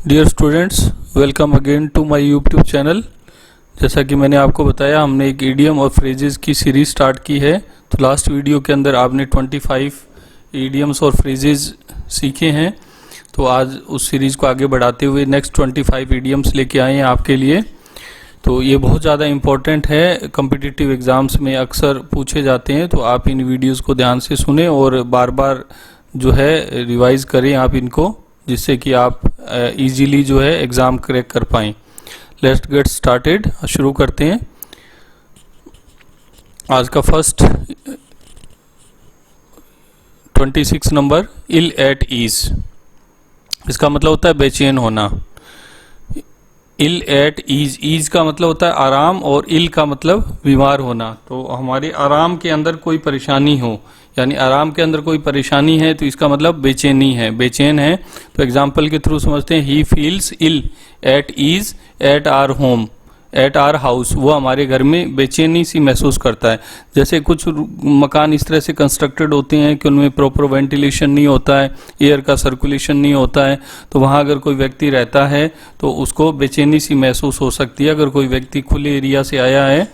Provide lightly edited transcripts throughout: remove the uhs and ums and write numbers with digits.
Dear students, welcome again to my YouTube channel. जैसा कि मैंने आपको बताया, हमने एक इडियम और फ्रेजेस की सीरीज स्टार्ट की है। तो लास्ट वीडियो के अंदर आपने 25 इडियम्स और फ्रेजेस सीखे हैं। तो आज उस सीरीज को आगे बढ़ाते हुए नेक्स्ट 25 इडियम्स लेके आए हैं आपके लिए। तो ये बहुत ज़्यादा इम्पोर्टेंट है, कम्पिटिटिव एग्ज़ाम्स में अक्सर पूछे जाते हैं। तो आप इन वीडियोस को ध्यान से सुने और बार बार जो है रिवाइज करें आप इनको, जिससे कि आप इजीली जो है एग्ज़ाम क्रैक कर पाएँ। लेट्स गेट स्टार्टेड, शुरू करते हैं। आज का first 26 number, ill at ease. इसका मतलब होता है बेचैन होना। इल एट ईज, ईज का मतलब होता है आराम और इल का मतलब बीमार होना। तो हमारे आराम के अंदर कोई परेशानी हो, यानी आराम के अंदर कोई परेशानी है, तो इसका मतलब बेचैनी है, बेचैन है। तो एग्जाम्पल के थ्रू समझते हैं। He feels ill at ease at our home, at our house. वो हमारे घर में बेचैनी सी महसूस करता है। जैसे कुछ मकान इस तरह से कंस्ट्रक्टेड होते हैं कि उनमें प्रॉपर वेंटिलेशन नहीं होता है, एयर का सर्कुलेशन नहीं होता है। तो वहाँ अगर कोई व्यक्ति रहता है तो उसको बेचैनी सी महसूस हो सकती है। अगर कोई व्यक्ति खुले एरिया से आया है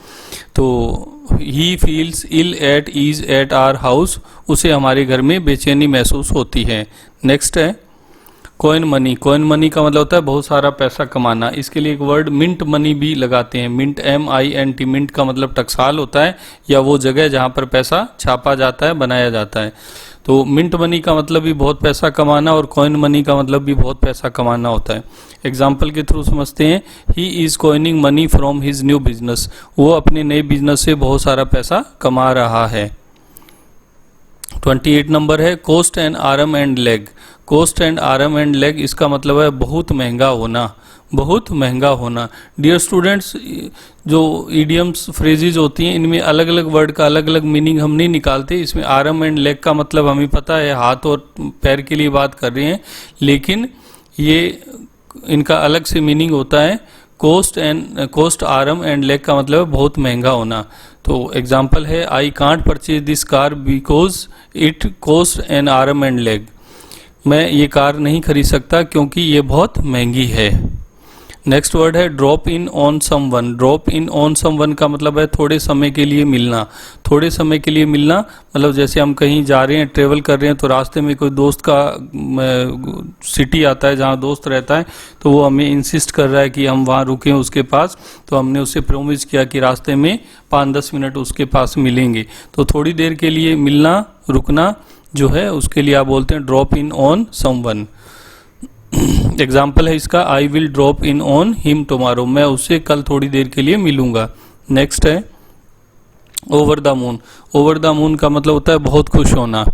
तो he feels ill at ease at our house, उसे हमारे घर में बेचैनी महसूस होती है। नेक्स्ट है कॉइन मनी। कॉइन मनी का मतलब होता है बहुत सारा पैसा कमाना। इसके लिए एक वर्ड मिंट मनी भी लगाते हैं। Mint, MINT। मिंट का मतलब टकसाल होता है या वो जगह जहाँ पर पैसा छापा जाता है, बनाया जाता है। तो मिंट मनी का मतलब भी बहुत पैसा कमाना और कॉइन मनी का मतलब भी बहुत पैसा कमाना होता है। एग्जाम्पल के थ्रू समझते हैं। He is coining money from his new business. वो अपने नए बिजनेस से बहुत सारा पैसा कमा रहा है। 28 नंबर है cost and arm and leg. Cost and arm and leg, इसका मतलब है बहुत महंगा होना, बहुत महंगा होना। डियर स्टूडेंट्स, जो इडियम्स फ्रेजेज होती हैं इनमें अलग अलग वर्ड का अलग अलग मीनिंग हम नहीं निकालते। इसमें आर्म एंड लेग का मतलब हमें पता है, हाथ और पैर के लिए बात कर रहे हैं, लेकिन ये इनका अलग से मीनिंग होता है। कॉस्ट आर्म एंड लेग का मतलब है बहुत महंगा होना। तो एग्जाम्पल है I can't purchase this car because it cost N arm and leg. मैं ये कार नहीं खरीद सकता क्योंकि ये बहुत महंगी है। नेक्स्ट वर्ड है drop in on someone. Drop in on someone का मतलब है थोड़े समय के लिए मिलना। थोड़े समय के लिए मिलना मतलब जैसे हम कहीं जा रहे हैं, ट्रेवल कर रहे हैं, तो रास्ते में कोई दोस्त का सिटी आता है जहाँ दोस्त रहता है, तो वो हमें इंसिस्ट कर रहा है कि हम वहाँ रुकें उसके पास। तो हमने उससे प्रॉमिस किया कि रास्ते में 5-10 मिनट उसके पास मिलेंगे। तो थोड़ी देर के लिए मिलना, रुकना जो है, उसके लिए आप बोलते हैं drop in on someone. Example है इसका, I will drop in on him tomorrow. मैं उससे कल थोड़ी देर के लिए मिलूंगा। नेक्स्ट है over the moon. Over the moon का मतलब होता है बहुत खुश होना,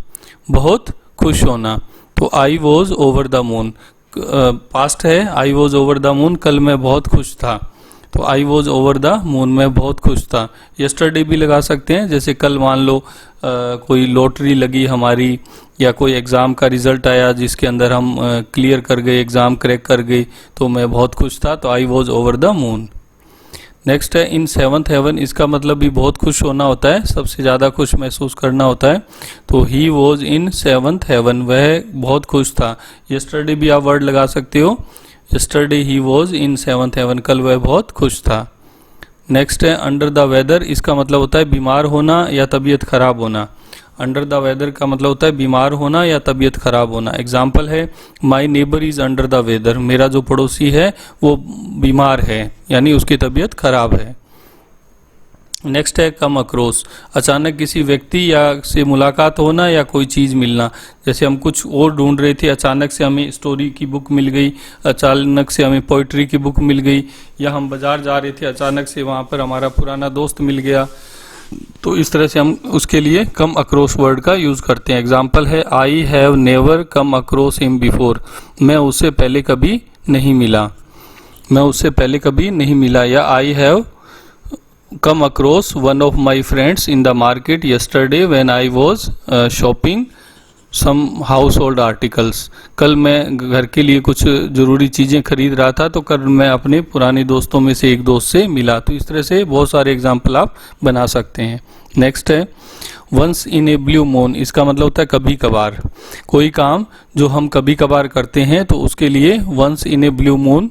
बहुत खुश होना। तो I was over the moon, past है, I was over the moon, कल मैं बहुत खुश था। तो I was over the moon, मैं बहुत खुश था। यस्टरडे भी लगा सकते हैं, जैसे कल मान लो कोई लॉटरी लगी हमारी, या कोई एग्ज़ाम का रिजल्ट आया जिसके अंदर हम क्लियर कर गए, एग्ज़ाम क्रैक कर गए, तो मैं बहुत खुश था। तो I was over the moon. Next है इन सेवंथ हेवन। इसका मतलब भी बहुत खुश होना होता है, सबसे ज़्यादा खुश महसूस करना होता है। तो he was in seventh heaven, वह बहुत खुश था। यस्टरडे भी आप वर्ड लगा सकते हो। Yesterday he was in seventh heaven, कल वह बहुत खुश था। नेक्स्ट है अंडर द वेदर। इसका मतलब होता है बीमार होना या तबीयत खराब होना। अंडर द वेदर का मतलब होता है बीमार होना या तबीयत खराब होना। एग्जाम्पल है my neighbour is under the weather. मेरा जो पड़ोसी है वो बीमार है, यानी उसकी तबीयत खराब है। नेक्स्ट है कम अक्रॉस। अचानक किसी व्यक्ति या से मुलाकात होना या कोई चीज़ मिलना। जैसे हम कुछ और ढूंढ रहे थे, अचानक से हमें स्टोरी की बुक मिल गई, अचानक से हमें पोइट्री की बुक मिल गई, या हम बाजार जा रहे थे, अचानक से वहाँ पर हमारा पुराना दोस्त मिल गया। तो इस तरह से हम उसके लिए कम अक्रॉस वर्ड का यूज़ करते हैं। एग्जाम्पल है I have never come across him before. मैं उससे पहले कभी नहीं मिला, मैं उससे पहले कभी नहीं मिला। या I have come across one of my friends in the market yesterday when I was shopping some household articles। कल मैं घर के लिए कुछ ज़रूरी चीज़ें खरीद रहा था, तो कल मैं अपने पुराने दोस्तों में से एक दोस्त से मिला। तो इस तरह से बहुत सारे एग्जाम्पल आप बना सकते हैं। नेक्स्ट है once in a blue moon इसका मतलब होता है कभी कभार। कोई काम जो हम कभी कभार करते हैं तो उसके लिए once in a blue moon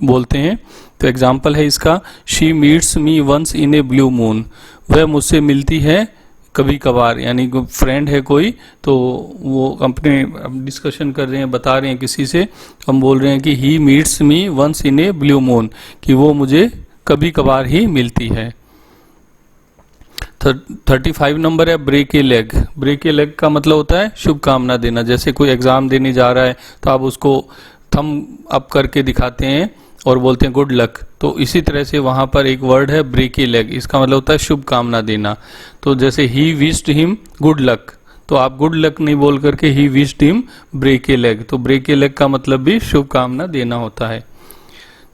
बोलते हैं। तो एग्जाम्पल है इसका, she meets me once in a blue moon, वह मुझसे मिलती है कभी कभार, यानी फ्रेंड है कोई तो वो अपने डिस्कशन कर रहे हैं, बता रहे हैं किसी से, हम बोल रहे हैं कि he meets me once in a blue moon, कि वो मुझे कभी कभार ही मिलती है। 35 नंबर है break a leg. Break a leg का मतलब होता है शुभकामना देना। जैसे कोई एग्जाम देने जा रहा है तो आप उसको थम अप करके दिखाते हैं और बोलते हैं गुड लक, तो इसी तरह से वहां पर एक वर्ड है ब्रेक ए लेग, इसका मतलब होता है शुभकामना देना। तो जैसे he wished him good luck, तो आप गुड लक नहीं बोल करके he wished him break a leg, तो ब्रेक ए लेग का मतलब भी शुभकामना देना होता है।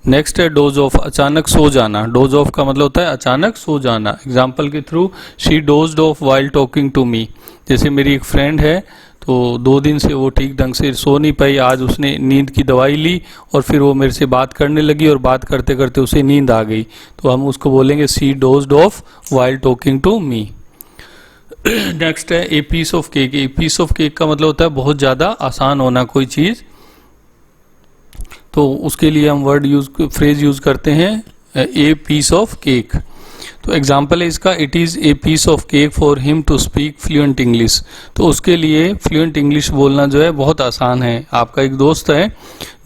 नेक्स्ट है डोज ऑफ, अचानक सो जाना। डोज ऑफ का मतलब होता है अचानक सो जाना। एग्जाम्पल के through, she dozed off while talking to me. जैसे मेरी एक फ्रेंड है तो 2 दिन से वो ठीक ढंग से सो नहीं पाई, आज उसने नींद की दवाई ली और फिर वो मेरे से बात करने लगी और बात करते करते उसे नींद आ गई, तो हम उसको बोलेंगे she dozed off while talking to me. Next है a piece of cake. A piece of cake का मतलब होता है बहुत ज़्यादा आसान होना कोई चीज़, तो उसके लिए हम फ्रेज यूज करते हैं ए पीस ऑफ केक। तो एग्जाम्पल है इसका, it is a piece of cake for him to speak fluent English. तो उसके लिए फ्लुएंट इंग्लिश बोलना जो है बहुत आसान है। आपका एक दोस्त है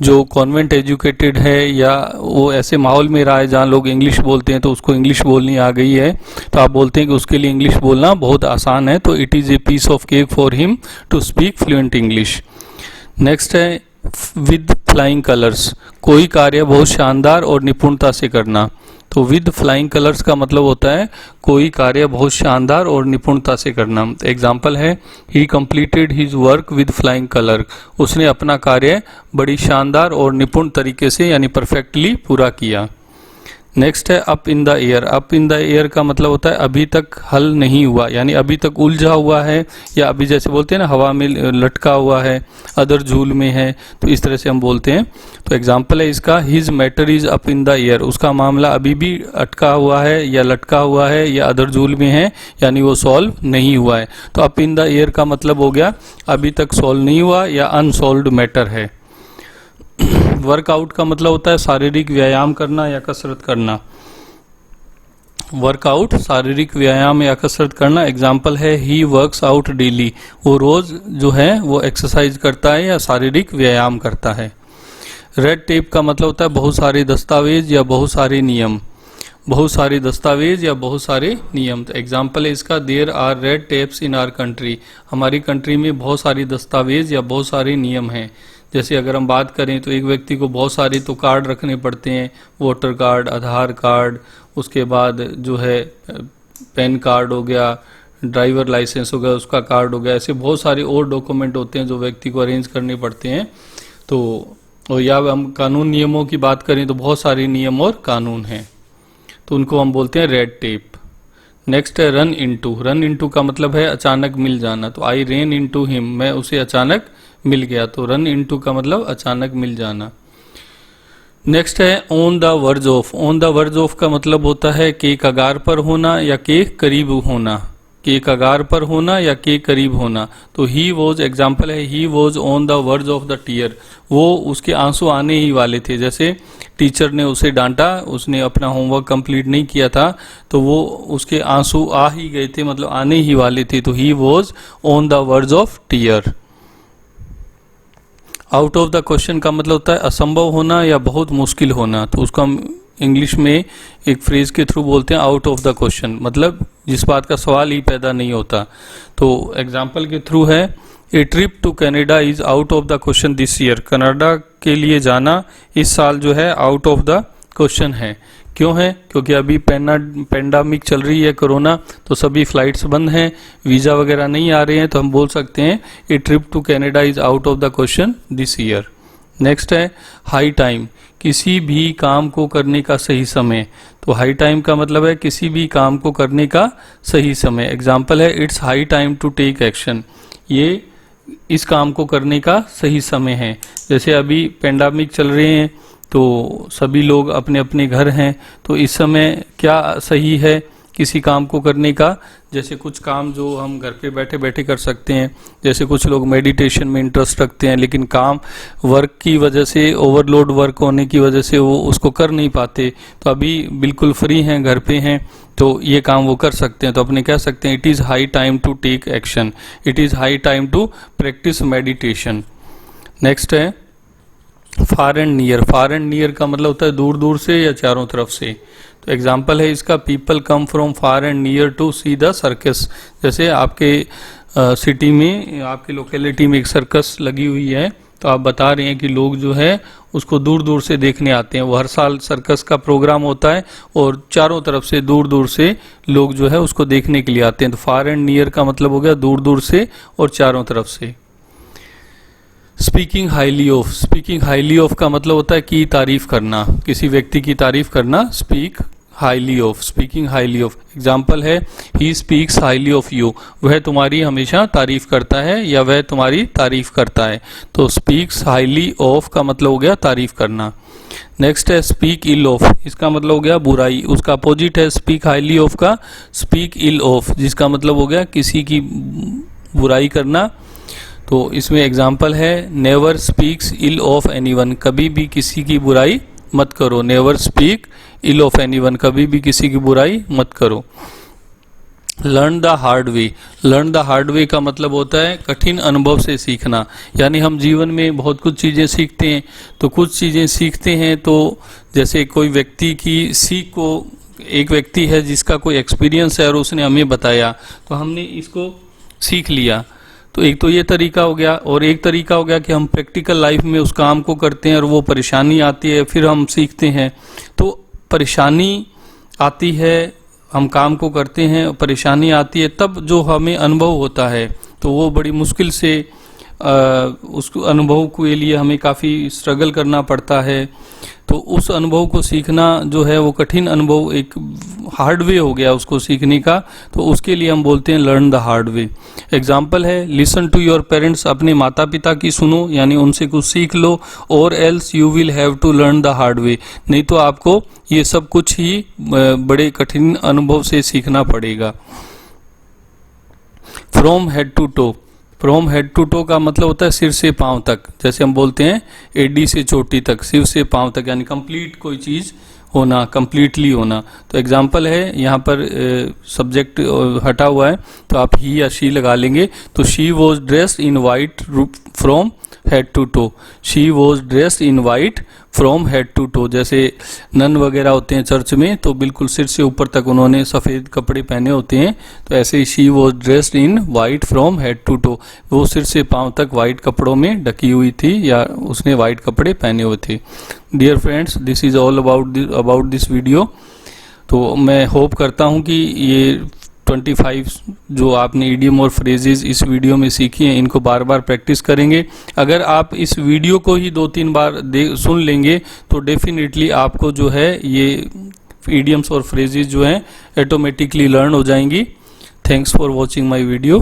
जो कॉन्वेंट एजुकेटेड है या वो ऐसे माहौल में रहा है जहाँ लोग इंग्लिश बोलते हैं, तो उसको इंग्लिश बोलनी आ गई है, तो आप बोलते हैं कि उसके लिए इंग्लिश बोलना बहुत आसान है, तो it is a piece of cake for him to speak fluent English. Next है विद फ्लाइंग कलर्स। कोई कार्य बहुत शानदार और निपुणता से करना। तो विद फ्लाइंग कलर्स का मतलब होता है कोई कार्य बहुत शानदार और निपुणता से करना। एग्जाम्पल है, ही completed his work with flying colour. उसने अपना कार्य बड़ी शानदार और निपुण तरीके से यानी परफेक्टली पूरा किया। नेक्स्ट है up in the air. Up in the air का मतलब होता है अभी तक हल नहीं हुआ, यानी अभी तक उलझा हुआ है, या अभी जैसे बोलते हैं ना हवा में लटका हुआ है, अदर झूल में है, तो इस तरह से हम बोलते हैं। तो एग्जाम्पल है इसका, his matter is up in the air. उसका मामला अभी भी अटका हुआ है या लटका हुआ है या अदर झूल में है, यानी वो सॉल्व नहीं हुआ है। तो अप इन द एयर का मतलब हो गया अभी तक सॉल्व नहीं हुआ या अनसॉल्व्ड मैटर है। वर्कआउट का मतलब होता है शारीरिक व्यायाम करना या कसरत करना। वर्कआउट शारीरिक व्यायाम या कसरत करना। एग्जाम्पल है, ही वर्क्स आउट डेली। वो रोज जो है वो एक्सरसाइज करता है या शारीरिक व्यायाम करता है। रेड टेप का मतलब होता है बहुत सारे दस्तावेज या बहुत सारे नियम। बहुत सारे दस्तावेज या बहुत सारे नियम। तो एग्जाम्पल है इसका, there are red tapes in our country. हमारी कंट्री में बहुत सारी दस्तावेज या बहुत सारे नियम हैं। जैसे अगर हम बात करें तो एक व्यक्ति को बहुत सारे तो कार्ड रखने पड़ते हैं, वोटर कार्ड, आधार कार्ड, उसके बाद जो है पैन कार्ड हो गया, ड्राइवर लाइसेंस हो गया, उसका कार्ड हो गया, ऐसे बहुत सारे और डॉक्यूमेंट होते हैं जो व्यक्ति को अरेंज करने पड़ते हैं। तो और या हम कानून नियमों की बात करें तो बहुत सारे नियम और कानून हैं, तो उनको हम बोलते हैं रेड टेप। नेक्स्ट है रन इनटू। रन इनटू का मतलब है अचानक मिल जाना। तो आई रेन इनटू हिम, मैं उसे अचानक मिल गया। तो रन इनटू का मतलब अचानक मिल जाना। नेक्स्ट है on the verge of. On the verge of का मतलब होता है के कगार पर होना या के करीब होना। के कगार पर होना या के करीब होना। तो ही वॉज, एग्जाम्पल है, he was on the verge of the tear. वो उसके आंसू आने ही वाले थे। जैसे टीचर ने उसे डांटा, उसने अपना होमवर्क कंप्लीट नहीं किया था, तो वो उसके आंसू आ ही गए थे, मतलब आने ही वाले थे। तो he was on the verge of tear. Out of the question का मतलब होता है असंभव होना या बहुत मुश्किल होना। तो उसको हम इंग्लिश में एक फ्रेज के थ्रू बोलते हैं आउट ऑफ द क्वेश्चन, मतलब जिस बात का सवाल ही पैदा नहीं होता। तो एग्जाम्पल के थ्रू है, a trip to Canada is out of the question this year. Canada के लिए जाना इस साल जो है आउट ऑफ द क्वेश्चन है। क्यों है? क्योंकि अभी पेंडेमिक चल रही है, कोरोना, तो सभी फ्लाइट्स बंद हैं, वीज़ा वगैरह नहीं आ रहे हैं, तो हम बोल सकते हैं a trip to Canada is out of the question this year. Next है हाई टाइम। किसी भी काम को करने का सही समय। तो हाई टाइम का मतलब है किसी भी काम को करने का सही समय। एग्जाम्पल है, it's high time to take action. ये इस काम को करने का सही समय है। जैसे अभी पेंडेमिक चल रहे हैं तो सभी लोग अपने अपने घर हैं, तो इस समय क्या सही है किसी काम को करने का। जैसे कुछ काम जो हम घर पे बैठे बैठे कर सकते हैं, जैसे कुछ लोग मेडिटेशन में इंटरेस्ट रखते हैं लेकिन काम वर्क की वजह से, ओवरलोड वर्क होने की वजह से वो उसको कर नहीं पाते, तो अभी बिल्कुल फ्री हैं, घर पे हैं, तो ये काम वो कर सकते हैं। तो अपने कह सकते हैं it is high time to take action, it is high time to practise meditation. Next है far and near. Far and near का मतलब होता है दूर दूर से या चारों तरफ से। तो एग्जाम्पल है इसका, people come from far and near to see the circus. जैसे आपके सिटी में, आपके लोकेलिटी में एक सर्कस लगी हुई है, तो आप बता रहे हैं कि लोग जो है उसको दूर दूर से देखने आते हैं। वो हर साल सर्कस का प्रोग्राम होता है और चारों तरफ से, दूर दूर से लोग जो है उसको देखने के लिए आते हैं। तो फार एंड नियर का मतलब हो गया दूर दूर से और चारों तरफ से। Speaking highly of. Speaking highly of का मतलब होता है कि तारीफ करना, किसी व्यक्ति की तारीफ करना। Speak highly of, speaking highly of. Example है he speaks highly of you, वह तुम्हारी हमेशा तारीफ करता है या वह तुम्हारी तारीफ करता है। तो स्पीक्स हाईली ऑफ का मतलब हो गया तारीफ करना। नेक्स्ट है स्पीक इल ऑफ, इसका मतलब हो गया बुराई। उसका अपोजिट है स्पीक हाईली ऑफ का स्पीक इल ऑफ, जिसका मतलब हो गया किसी की बुराई करना। तो इसमें एग्जाम्पल है never speaks ill of anyone, कभी भी किसी की बुराई मत करो। Never speak ill of anyone, कभी भी किसी की बुराई मत करो। Learn the hard way. Learn the hard way का मतलब होता है कठिन अनुभव से सीखना। यानी हम जीवन में बहुत कुछ चीज़ें सीखते हैं, तो कुछ चीज़ें सीखते हैं तो जैसे कोई व्यक्ति की सीख को, एक व्यक्ति है जिसका कोई एक्सपीरियंस है और उसने हमें बताया, तो हमने इसको सीख लिया। तो एक तो ये तरीका हो गया, और एक तरीका हो गया कि हम प्रैक्टिकल लाइफ में उस काम को करते हैं और वो परेशानी आती है, फिर हम सीखते हैं। तो परेशानी आती है, हम काम को करते हैं, परेशानी आती है, तब जो हमें अनुभव होता है तो वो बड़ी मुश्किल से उस अनुभव के लिए हमें काफ़ी स्ट्रगल करना पड़ता है। तो उस अनुभव को सीखना जो है वो कठिन अनुभव, एक हार्ड वे हो गया उसको सीखने का, तो उसके लिए हम बोलते हैं learn the hard way. Example है लिसन टू योर पेरेंट्स, अपने माता पिता की सुनो, यानी उनसे कुछ सीख लो। और else you will have to learn the hard way, नहीं तो आपको ये सब कुछ ही बड़े कठिन अनुभव से सीखना पड़ेगा। From head to toe. From head to toe का मतलब होता है सिर से पांव तक। जैसे हम बोलते हैं एडी से चोटी तक, सिर से पांव तक, यानी कंप्लीट कोई चीज़ होना, कंप्लीटली होना। तो एग्जाम्पल है यहाँ पर सब्जेक्ट हटा हुआ है, तो आप ही या शी लगा लेंगे। तो she was dressed in white from head to toe. She was dressed in white from head to toe. जैसे नन वगैरह होते हैं चर्च में, तो बिल्कुल सिर से ऊपर तक उन्होंने सफ़ेद कपड़े पहने होते हैं, तो ऐसे ही she was dressed in white from head to toe, वो सिर से पांव तक वाइट कपड़ों में ढकी हुई थी या उसने वाइट कपड़े पहने हुए थे। Dear friends, this is all about this video. तो मैं होप करता हूँ कि ये 25 जो आपने इडियम और फ्रेजेस इस वीडियो में सीखी हैं, इनको बार बार प्रैक्टिस करेंगे। अगर आप इस वीडियो को ही 2-3 बार सुन लेंगे तो डेफिनेटली आपको जो है ये इडियम्स और फ्रेजेस जो हैं ऑटोमेटिकली लर्न हो जाएंगी। Thanks for watching my video.